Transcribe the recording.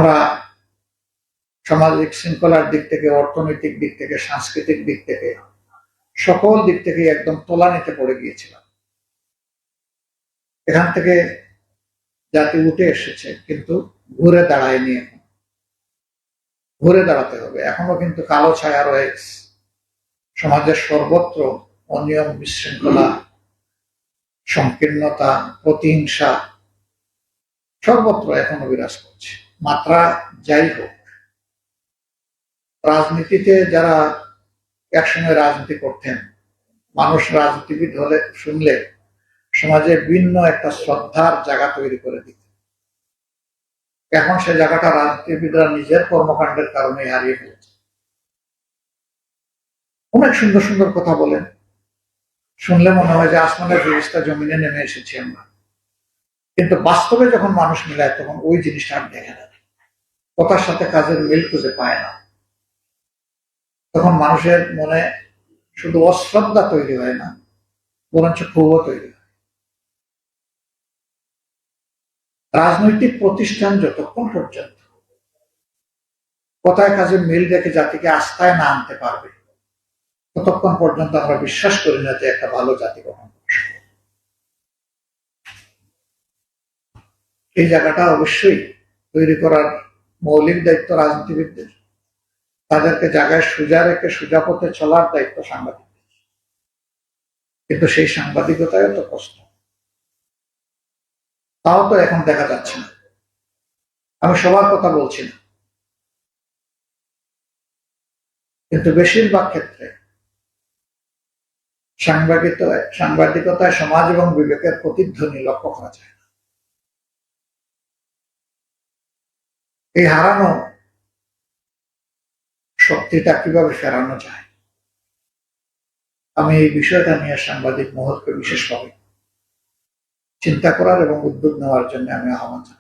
আমরা সামাজিক শৃঙ্খলার দিক থেকে, অর্থনৈতিক দিক থেকে, সাংস্কৃতিক দিক থেকে, সকল দিক থেকে একদম তলানিতে পড়ে গিয়েছিলাম। এখান থেকে জাতি উঠে এসেছে, কিন্তু ঘুরে দাঁড়ায়নি। এখন ঘুরে দাঁড়াতে হবে। এখনো কিন্তু কালো ছায়া রয়েছে। সমাজের সর্বত্র অনিয়ম, বিশৃঙ্খলা, সংকীর্ণতা, প্রতিহিংসা সর্বত্র এখনো বিরাজ করছে। মাত্রা যাই হোক, রাজনীতিতে যারা একসময় রাজনীতি করতেন, মানুষ রাজনীতিবিদ হলে শুনলে সমাজে ভিন্ন একটা শ্রদ্ধার জায়গা তৈরি করে দিত। এখন সে জায়গাটা রাজনীতিবিদরা নিজের কর্মকাণ্ডের কারণে হারিয়ে ফেলেছে। অনেক সুন্দর সুন্দর কথা বলেন, শুনলে মনে হয় যে আসমানের ফেরেশতা জমিনে নেমে এসেছি আমরা, কিন্তু বাস্তবে যখন মানুষ মিলায় তখন ওই জিনিসটা আর দেখে না, কথার সাথে কাজের মিল খুঁজে পায় না। তখন মানুষের মনে শুধু অশ্রদ্ধা তৈরি হয় না, বরঞ্চ ক্ষোভও তৈরি হয়। রাজনৈতিক প্রতিষ্ঠান যতক্ষণ পর্যন্ত কথায় কাজে মিল রেখে জাতিকে আস্থায় না আনতে পারবে, ততক্ষণ পর্যন্ত আমরা বিশ্বাস করি না যে একটা ভালো জাতি গঠন করবে। এই জায়গাটা অবশ্যই তৈরি করার মৌলিক দায়িত্ব রাজনীতিবিদদের। তাদেরকে জায়গায় সোজা রেখে সোজা পথে চলার দায়িত্ব সাংবাদিকদের। কিন্তু সেই সাংবাদিকতায় তো কষ্ট, তাও তো এখন দেখা যাচ্ছে না। আমি সবার কথা বলছি না, কিন্তু বেশিরভাগ ক্ষেত্রে সাংবাদিকতায় সমাজ এবং বিবেকের প্রতিধ্বনি লক্ষ্য করা যায় না। এই হারানো শক্তিটা কিভাবে ফেরানো যায়, আমি এই বিষয়টা নিয়ে সাংবাদিক মহলকে বিশেষভাবে চিন্তা করার এবং উদ্যোগ নেওয়ার জন্য আমি আহ্বান জানাই।